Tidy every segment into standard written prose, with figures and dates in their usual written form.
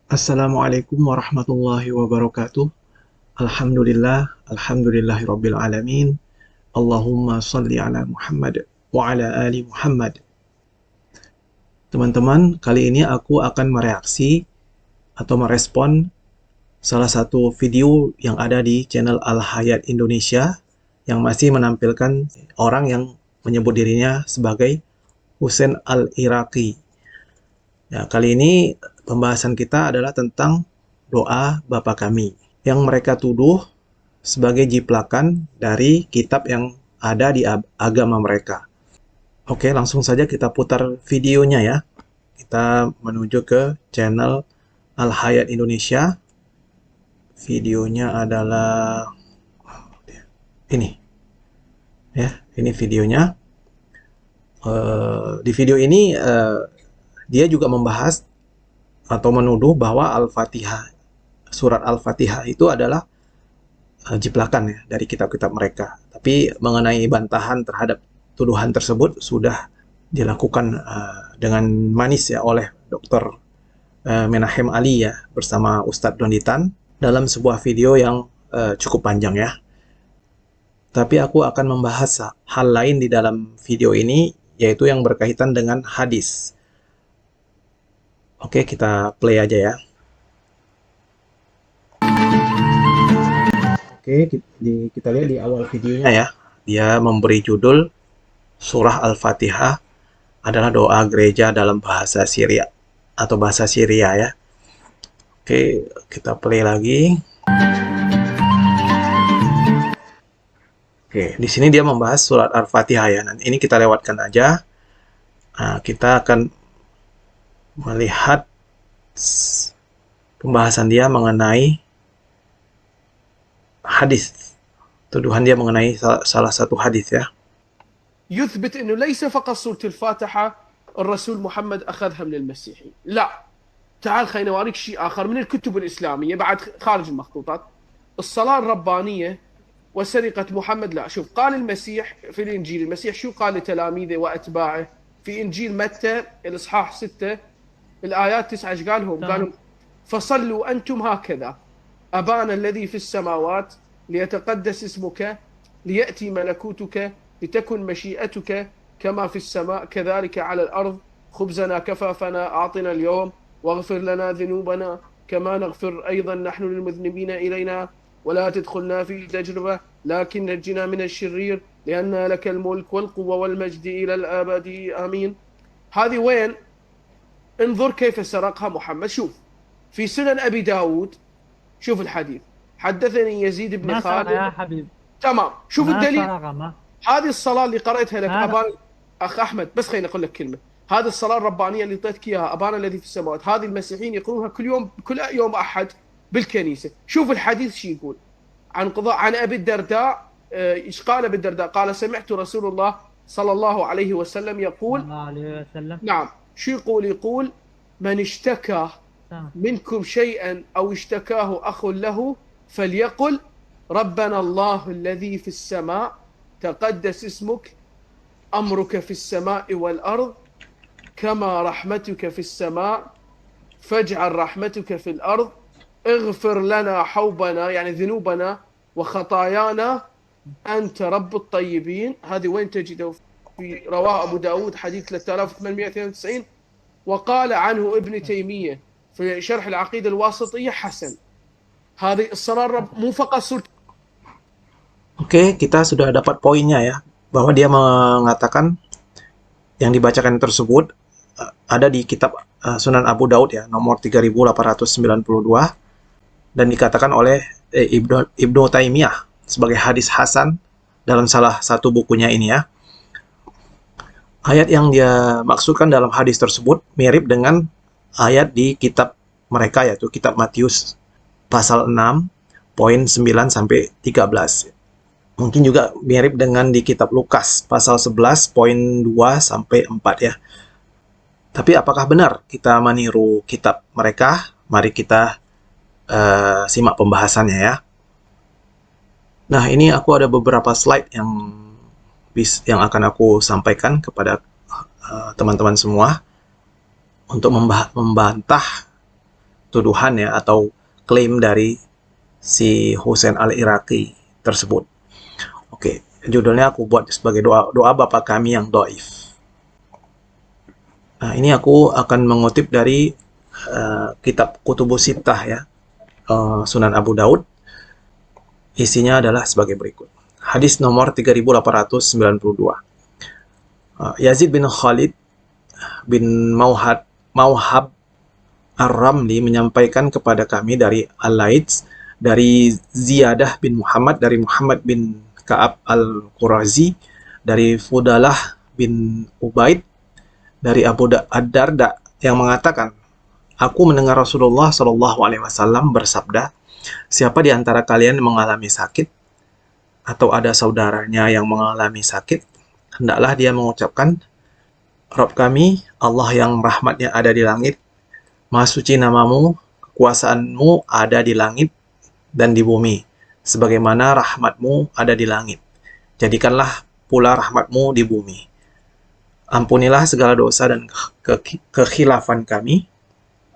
Assalamualaikum warahmatullahi wabarakatuh. Alhamdulillahirabbil alamin. Allahumma shalli ala Muhammad wa ala ali Muhammad. Teman-teman, kali ini aku akan mereaksi atau merespon salah satu video yang ada di channel Al Hayat Indonesia yang masih menampilkan orang yang menyebut dirinya sebagai Husain Al-Iraqi. Ya, kali ini pembahasan kita adalah tentang doa Bapa Kami yang mereka tuduh sebagai jiplakan dari kitab yang ada di agama mereka. Oke, langsung saja kita putar videonya ya. Kita menuju ke channel Al Hayat Indonesia. Videonya adalah ini. Ya, ini videonya. Di video ini dia juga membahas atau menuduh bahwa Al-Fatihah, surat Al-Fatihah itu adalah jiplakan ya dari kitab-kitab mereka. Tapi mengenai bantahan terhadap tuduhan tersebut sudah dilakukan dengan manis ya oleh Dr. Menahem Ali ya bersama Ustadz Donditan dalam sebuah video yang cukup panjang ya. Tapi aku akan membahas hal lain di dalam video ini, yaitu yang berkaitan dengan hadis. Oke, kita play aja ya. Oke, kita lihat di awal videonya ya. Dia memberi judul Surah Al-Fatihah adalah doa gereja dalam bahasa Syria atau bahasa Syria ya. Oke, kita play lagi. Oke, di sini dia membahas surat Al-Fatihah ya. Nanti ini kita lewatkan aja. Nah, kita akan melihat pembahasan dia mengenai hadis. Tuduhan dia mengenai salah satu hadis ya. يثبت انه ليس فقط سوره الفاتحه الرسول محمد اخذها من المسيحي، لا، تعال خلينا نوريك شيء اخر من الكتب الاسلاميه بعد خارج المخطوطات. الصلاه الربانيه وسرقه محمد، لا، شوف قال المسيح في الانجيل، المسيح شو قال لتلاميذه واتباعه في انجيل متى الاصحاح 6 الايات 9، ايش قال لهم؟ قال لهم فصلوا انتم هكذا: ابانا الذي في السماوات ليتقدس اسمك لياتي ملكوتك لتكن مشيئتك كما في السماء كذلك على الأرض، خبزنا كفافنا أعطنا اليوم واغفر لنا ذنوبنا كما نغفر أيضا نحن للمذنبين إلينا ولا تدخلنا في تجربة لكن نجنا من الشرير لأن لك الملك والقوة والمجد إلى الأبد آمين. هذه وين؟ انظر كيف سرقها محمد. شوف في سنن أبي داود، شوف الحديث: حدثني يزيد بن ما سرق يا خالد. حبيب، تمام، شوف ما الدليل. سرق. ما هذه الصلاة اللي قرأتها لك هذا أبانا، أخ أحمد بس خليني أقول لك كلمة. هذه الصلاة الربانية اللي أعطيتك إياها أبانا الذي في السماوات، هذه المسيحيين يقرونها كل يوم، كل يوم أحد بالكنيسة. شوف الحديث شو يقول عن قضاء عن أبي الدرداء. إيش قال أبي الدرداء؟ قال سمعت رسول الله صلى الله عليه وسلم يقول، صلى الله عليه وسلم، نعم، شو يقول؟ يقول من اشتكى منكم شيئا أو اشتكاه أخ له فليقل ربنا الله الذي في السماء تقدس اسمك أمرك في السماء والأرض كما رحمتك في السماء فاجعل رحمتك في الأرض اغفر لنا حوبنا يعني ذنوبنا وخطايانا أنت رب الطيبين. هذه وين تجده؟ في رواه أبو داود حديث 3892. وقال عنه ابن تيمية في شرح العقيدة الواسطية حسن. هذه الصلاة مو فقط سورة. Oke, kita sudah dapat poinnya ya, bahwa dia mengatakan yang dibacakan tersebut ada di kitab Sunan Abu Daud ya, nomor 3892, dan dikatakan oleh Ibnu Taimiyah sebagai hadis hasan dalam salah satu bukunya ini ya. Ayat yang dia maksudkan dalam hadis tersebut mirip dengan ayat di kitab mereka, yaitu kitab Matius pasal 6 poin 9 sampai 13. Mungkin juga mirip dengan di kitab Lukas pasal 11 poin 2 sampai 4 ya. Tapi apakah benar kita meniru kitab mereka? Mari kita simak pembahasannya ya. Nah, ini aku ada beberapa slide yang akan aku sampaikan kepada teman-teman semua untuk membantah tuduhan ya atau klaim dari si Husain al-Iraqi tersebut. Oke, judulnya aku buat sebagai doa Bapa kami yang dhaif. Nah, ini aku akan mengutip dari kitab Kutubus Sittah ya, Sunan Abu Daud. Isinya adalah sebagai berikut. Hadis nomor 3892. Yazid bin Khalid bin Mauhab Ar-Ramli menyampaikan kepada kami dari Al-Laits, dari Ziyadah bin Muhammad, dari Muhammad bin Ka'ab Al-Qurazi, dari Fudalah bin Ubaid, dari Abu Ad-Darda yang mengatakan, aku mendengar Rasulullah Shallallahu Alaihi Wasallam bersabda, siapa di antara kalian mengalami sakit atau ada saudaranya yang mengalami sakit, hendaklah dia mengucapkan, Rabb kami, Allah yang rahmatnya ada di langit, Maha suci namamu, kekuasaanmu ada di langit dan di bumi, sebagaimana rahmatmu ada di langit. Jadikanlah pula rahmatmu di bumi. Ampunilah segala dosa dan kekhilafan kami.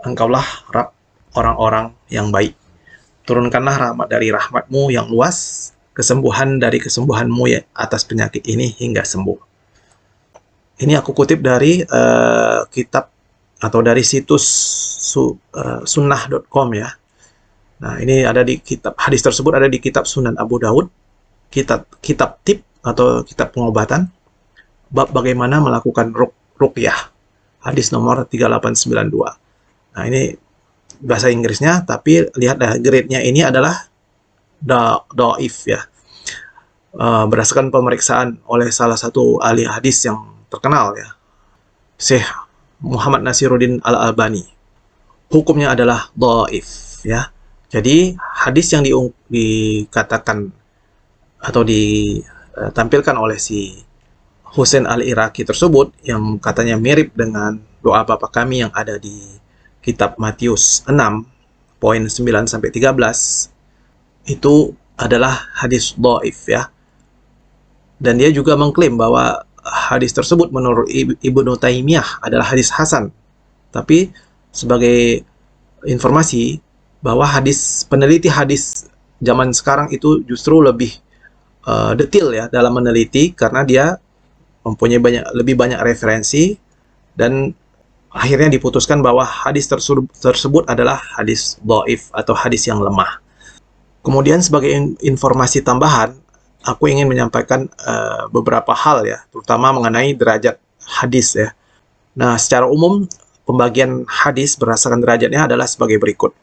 Engkaulah Rabb orang-orang yang baik. Turunkanlah rahmat dari rahmatmu yang luas, kesembuhan dari kesembuhanmu ya atas penyakit ini hingga sembuh. Ini aku kutip dari kitab atau dari situs sunnah.com ya. Nah, ini ada di kitab, hadis tersebut ada di kitab Sunan Abu Daud, kitab tip atau kitab pengobatan, bab bagaimana melakukan ruqyah, hadis nomor 3892. Nah, ini bahasa Inggrisnya, tapi lihatlah grade-nya ini adalah dhaif ya. Berdasarkan pemeriksaan oleh salah satu ahli hadis yang terkenal ya, Syekh Muhammad Nasiruddin Al-Albani. Hukumnya adalah dhaif ya. Jadi hadis yang dikatakan atau ditampilkan oleh si Husain al-Iraqi tersebut yang katanya mirip dengan doa Bapa kami yang ada di kitab Matius 6 poin 9 sampai 13 itu adalah hadis dhaif ya. Dan dia juga mengklaim bahwa hadis tersebut menurut Ibnu Taimiyah adalah hadis hasan. Tapi sebagai informasi bahwa peneliti hadis zaman sekarang itu justru lebih detail ya dalam meneliti karena dia mempunyai lebih banyak referensi dan akhirnya diputuskan bahwa hadis tersebut adalah hadis dhaif atau hadis yang lemah. Kemudian sebagai informasi tambahan, aku ingin menyampaikan beberapa hal ya, terutama mengenai derajat hadis ya. Nah, secara umum pembagian hadis berdasarkan derajatnya adalah sebagai berikut.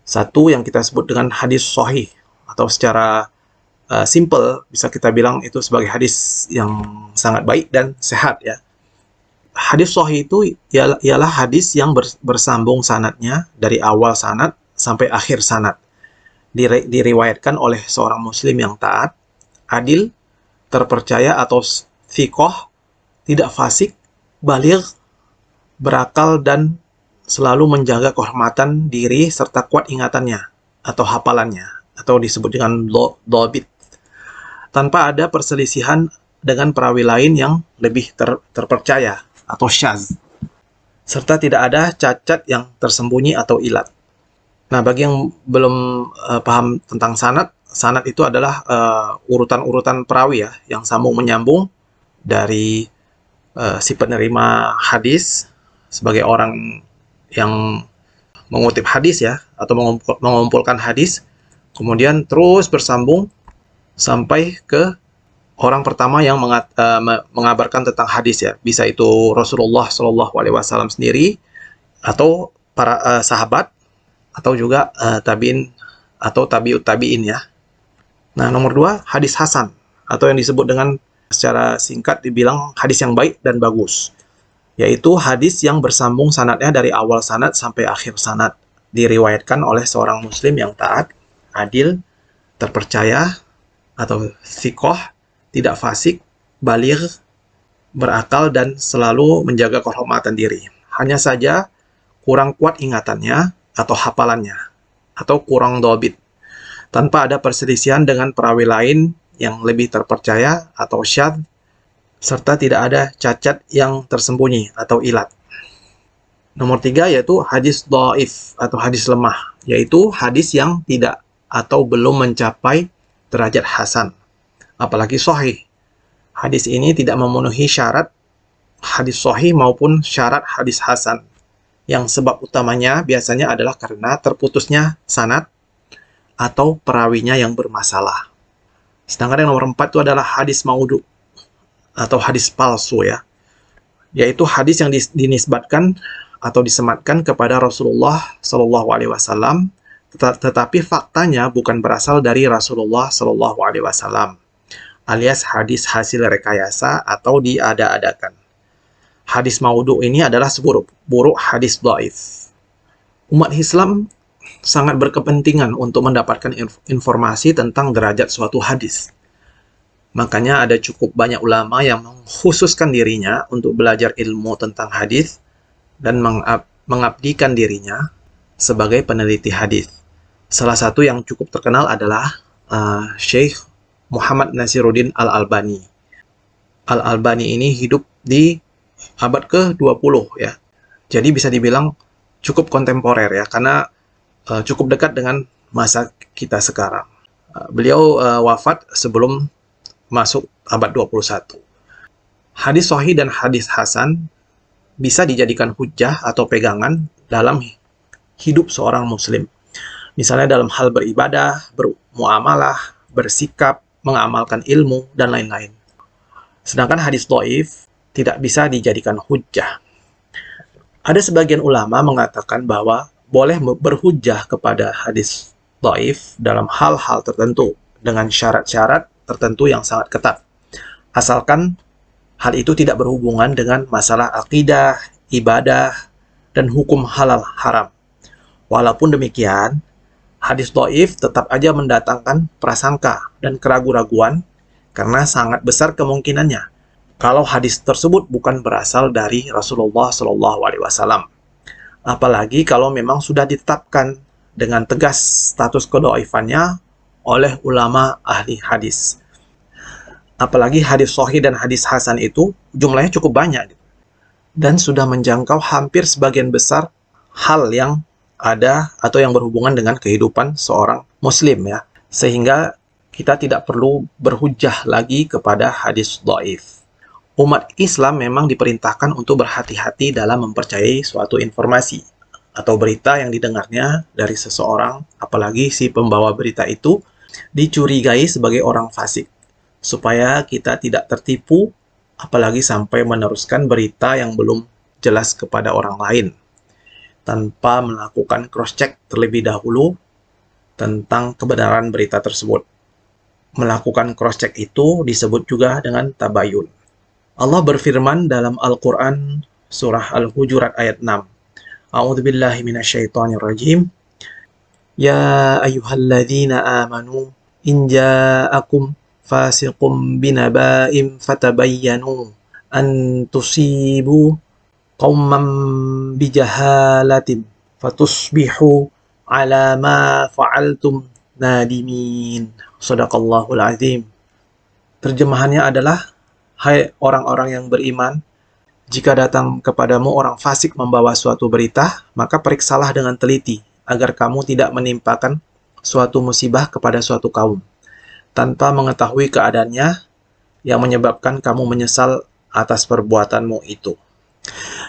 Satu yang kita sebut dengan hadis sahih atau secara simple bisa kita bilang itu sebagai hadis yang sangat baik dan sehat ya. Hadis sahih itu ialah hadis yang bersambung sanadnya dari awal sanad sampai akhir sanad. Diriwayatkan oleh seorang muslim yang taat, adil, terpercaya atau thiqah, tidak fasik, baligh, berakal dan selalu menjaga kehormatan diri serta kuat ingatannya atau hafalannya atau disebut dengan dhabit, tanpa ada perselisihan dengan perawi lain yang lebih terpercaya atau syaz, serta tidak ada cacat yang tersembunyi atau ilat. Nah, bagi yang belum paham tentang sanad itu adalah urutan-urutan perawi ya, yang sambung menyambung dari si penerima hadis sebagai orang yang mengutip hadis ya, atau mengumpulkan hadis, kemudian terus bersambung sampai ke orang pertama yang mengabarkan tentang hadis ya, bisa itu Rasulullah Shallallahu Alaihi Wasallam sendiri atau para sahabat atau juga tabiin atau tabiut tabiin ya. Nah, nomor 2 hadis hasan atau yang disebut dengan secara singkat dibilang hadis yang baik dan bagus, yaitu hadis yang bersambung sanadnya dari awal sanad sampai akhir sanad, diriwayatkan oleh seorang muslim yang taat, adil, terpercaya atau thiqah, tidak fasik, baligh, berakal dan selalu menjaga kehormatan diri. Hanya saja kurang kuat ingatannya atau hafalannya atau kurang dhabit, tanpa ada perselisihan dengan perawi lain yang lebih terpercaya atau syadz, serta tidak ada cacat yang tersembunyi atau ilat. Nomor 3 yaitu hadis dhaif atau hadis lemah, yaitu hadis yang tidak atau belum mencapai derajat hasan, apalagi sahih. Hadis ini tidak memenuhi syarat hadis sahih maupun syarat hadis hasan, yang sebab utamanya biasanya adalah karena terputusnya sanad atau perawinya yang bermasalah. Sedangkan yang nomor 4 itu adalah hadis maudhu atau hadis palsu ya, yaitu hadis yang dinisbatkan atau disematkan kepada Rasulullah Shallallahu Alaihi Wasallam, tetapi faktanya bukan berasal dari Rasulullah Shallallahu Alaihi Wasallam, alias hadis hasil rekayasa atau diada-adakan. Hadis maudhu ini adalah seburuk hadis dhaif. Umat Islam sangat berkepentingan untuk mendapatkan informasi tentang derajat suatu hadis. Makanya ada cukup banyak ulama yang mengkhususkan dirinya untuk belajar ilmu tentang hadis dan mengabdikan dirinya sebagai peneliti hadis. Salah satu yang cukup terkenal adalah Syekh Muhammad Nasiruddin Al-Albani. Al-Albani ini hidup di abad ke-20 ya. Jadi bisa dibilang cukup kontemporer ya, karena cukup dekat dengan masa kita sekarang. Beliau wafat sebelum masuk abad 21. Hadis sahih dan hadis hasan bisa dijadikan hujjah atau pegangan dalam hidup seorang muslim. Misalnya dalam hal beribadah, bermuamalah, bersikap, mengamalkan ilmu, dan lain-lain. Sedangkan hadis dhaif tidak bisa dijadikan hujjah. Ada sebagian ulama mengatakan bahwa boleh berhujjah kepada hadis dhaif dalam hal-hal tertentu dengan syarat-syarat tertentu yang sangat ketat, asalkan hal itu tidak berhubungan dengan masalah akidah, ibadah, dan hukum halal haram. Walaupun demikian, hadis dhaif tetap aja mendatangkan prasangka dan keraguan-raguan karena sangat besar kemungkinannya kalau hadis tersebut bukan berasal dari Rasulullah Shallallahu Alaihi Wasallam. Apalagi kalau memang sudah ditetapkan dengan tegas status kedhaifannya oleh ulama ahli hadis. Apalagi hadis sahih dan hadis hasan itu jumlahnya cukup banyak dan sudah menjangkau hampir sebagian besar hal yang ada atau yang berhubungan dengan kehidupan seorang muslim ya, sehingga kita tidak perlu berhujjah lagi kepada hadis dhaif. Umat Islam memang diperintahkan untuk berhati-hati dalam mempercayai suatu informasi atau berita yang didengarnya dari seseorang, apalagi si pembawa berita itu dicurigai sebagai orang fasik, supaya kita tidak tertipu, apalagi sampai meneruskan berita yang belum jelas kepada orang lain, tanpa melakukan cross-check terlebih dahulu tentang kebenaran berita tersebut. Melakukan cross-check itu disebut juga dengan tabayun. Allah berfirman dalam Al-Quran surah Al-Hujurat ayat 6. A'udzubillahi minasyaitonirrajim. Ya ayyuhalladzina amanu in ja'akum fasiqum binaba'im fatabayyanu an tusibu qauman bijahalatin fatusbihu ala ma fa'altum nadimin. Shadaqallahul azim. Terjemahannya adalah, hai orang-orang yang beriman, jika datang kepadamu orang fasik membawa suatu berita, maka periksalah dengan teliti agar kamu tidak menimpakan suatu musibah kepada suatu kaum tanpa mengetahui keadaannya yang menyebabkan kamu menyesal atas perbuatanmu itu.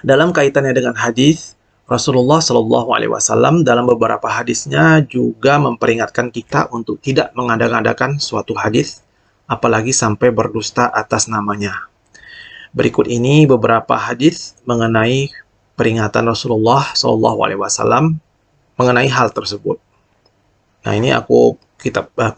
Dalam kaitannya dengan hadis, Rasulullah Shallallahu Alaihi Wasallam dalam beberapa hadisnya juga memperingatkan kita untuk tidak mengada-ngadakan suatu hadis, apalagi sampai berdusta atas namanya. Berikut ini beberapa hadis mengenai peringatan Rasulullah Shallallahu Alaihi Wasallam mengenai hal tersebut. Nah, ini aku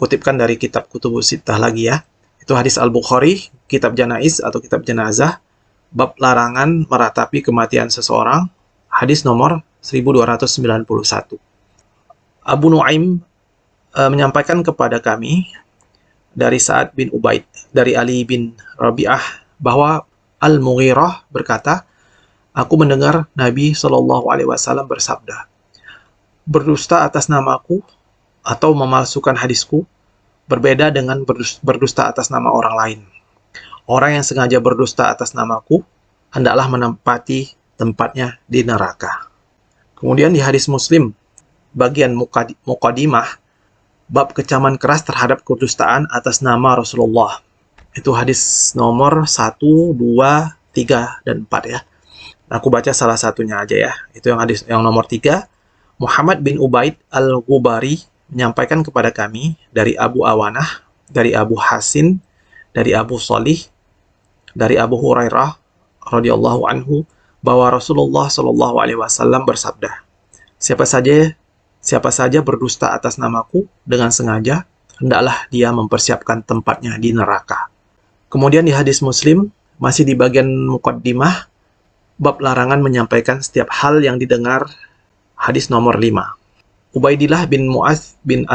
kutipkan dari kitab Kutubus Sittah lagi ya. Itu hadis Al-Bukhari, kitab Janaiz atau kitab jenazah, bab larangan meratapi kematian seseorang, hadis nomor 1291. Abu Nuaim menyampaikan kepada kami dari Sa'ad bin Ubaid, dari Ali bin Rabi'ah, bahwa Al-Mughirah berkata, aku mendengar Nabi Shallallahu Alaihi Wasallam bersabda, berdusta atas namaku atau memalsukan hadisku berbeda dengan berdusta atas nama orang lain. Orang yang sengaja berdusta atas namaku hendaklah menempati tempatnya di neraka. Kemudian di hadis Muslim, bagian muqaddimah, bab kecaman keras terhadap kedustaan atas nama Rasulullah. Itu hadis nomor 1, 2, 3, dan 4 ya. Aku baca salah satunya aja ya. Itu yang hadis yang nomor 3. Muhammad bin Ubaid al-Ghubari menyampaikan kepada kami dari Abu Awanah, dari Abu Hasin, dari Abu Salih, dari Abu Hurairah radhiyallahu anhu bahwa Rasulullah shallallahu alaihi wasallam bersabda, siapa saja berdusta atas namaku dengan sengaja, hendaklah dia mempersiapkan tempatnya di neraka. Kemudian di hadis Muslim, masih di bagian muqaddimah, bab larangan menyampaikan setiap hal yang didengar, hadis nomor 5. Ubaidillah bin Mu'adz bin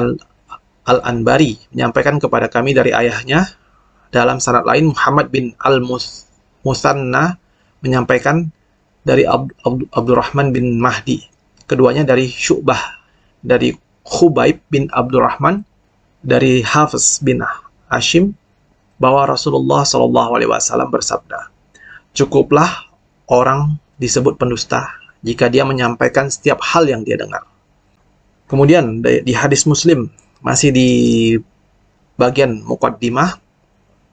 Al-Anbari menyampaikan kepada kami dari ayahnya. Dalam sanad lain, Muhammad bin Al-Musanna menyampaikan dari Abdurrahman bin Mahdi. Keduanya dari Syu'bah, dari Khubaib bin Abdurrahman, dari Hafiz bin Hashim, bahwa Rasulullah SAW bersabda, cukuplah orang disebut pendusta jika dia menyampaikan setiap hal yang dia dengar. Kemudian di hadis Muslim, masih di bagian muqaddimah,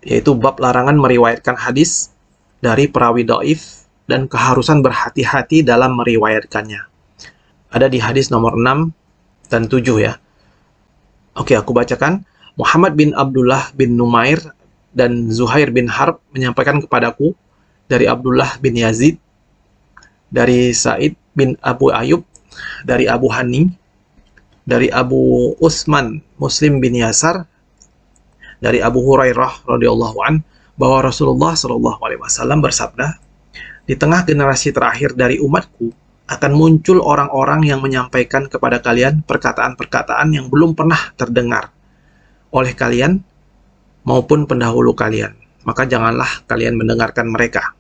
yaitu bab larangan meriwayatkan hadis dari perawi dhaif dan keharusan berhati-hati dalam meriwayatkannya. Ada di hadis nomor 6 dan 7 ya. Oke, aku bacakan. Muhammad bin Abdullah bin Numair dan Zuhair bin Harb menyampaikan kepadaku dari Abdullah bin Yazid, dari Sa'id bin Abu Ayyub, dari Abu Hanim, dari Abu Utsman Muslim bin Yasar, dari Abu Hurairah radhiyallahu an, bahwa Rasulullah shallallahu alaihi wasallam bersabda, di tengah generasi terakhir dari umatku akan muncul orang-orang yang menyampaikan kepada kalian perkataan-perkataan yang belum pernah terdengar oleh kalian maupun pendahulu kalian. Maka janganlah kalian mendengarkan mereka.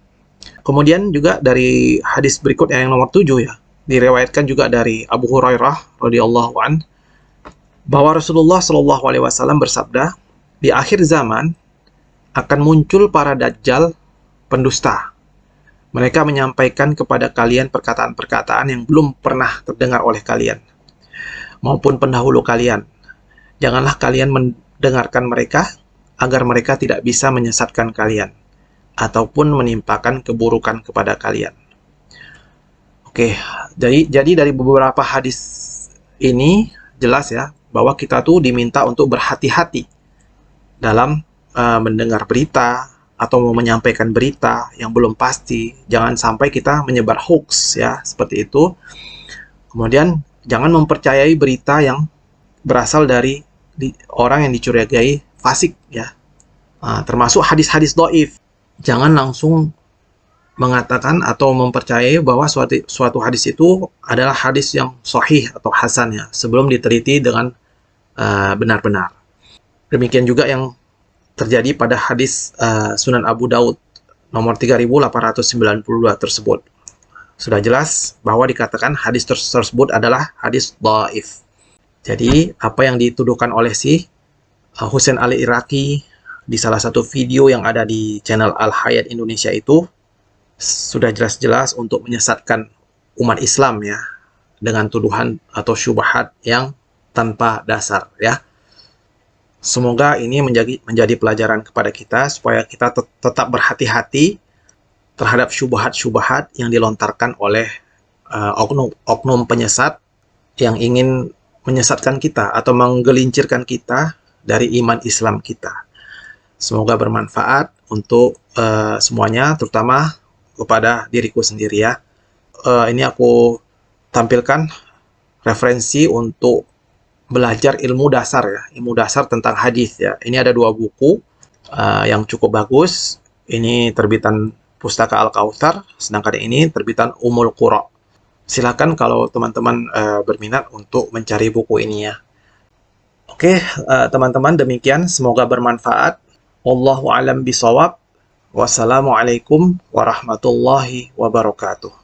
Kemudian juga dari hadis berikutnya yang nomor 7 ya, diriwayatkan juga dari Abu Hurairah radhiyallahu an, bahwa Rasulullah shallallahu alaihi wasallam bersabda, di akhir zaman akan muncul para dajjal pendusta. Mereka menyampaikan kepada kalian perkataan-perkataan yang belum pernah terdengar oleh kalian maupun pendahulu kalian. Janganlah kalian mendengarkan mereka agar mereka tidak bisa menyesatkan kalian ataupun menimpakan keburukan kepada kalian. Oke, jadi dari beberapa hadis ini jelas ya bahwa kita tuh diminta untuk berhati-hati dalam mendengar berita atau mau menyampaikan berita yang belum pasti. Jangan sampai kita menyebar hoax ya, seperti itu. Kemudian jangan mempercayai berita yang berasal dari orang yang dicurigai fasik ya. Termasuk hadis-hadis dhaif. Jangan langsung mengatakan atau mempercayai bahwa suatu hadis itu adalah hadis yang sahih atau hasan ya, sebelum diteliti dengan benar-benar. Demikian juga yang terjadi pada hadis Sunan Abu Daud nomor 3892 tersebut. Sudah jelas bahwa dikatakan hadis tersebut adalah hadis dhaif. Jadi apa yang dituduhkan oleh si Husain Ali Iraqi di salah satu video yang ada di channel Al Hayat Indonesia itu sudah jelas-jelas untuk menyesatkan umat Islam ya, dengan tuduhan atau syubhat yang tanpa dasar ya. Semoga ini menjadi pelajaran kepada kita supaya kita tetap berhati-hati terhadap syubhat-syubhat yang dilontarkan oleh oknum penyesat yang ingin menyesatkan kita atau menggelincirkan kita dari iman Islam kita. Semoga bermanfaat untuk semuanya, terutama kepada diriku sendiri ya. Ini aku tampilkan referensi untuk belajar ilmu dasar ya, ilmu dasar tentang hadis ya. Ini ada 2 buku yang cukup bagus. Ini terbitan Pustaka Al-Kautsar, sedangkan ini terbitan Ummul Qura. Silakan kalau teman-teman berminat untuk mencari buku ini ya. Oke, teman-teman, demikian, semoga bermanfaat. Wallahu a'lam bishawab. Wassalamualaikum warahmatullahi wabarakatuh.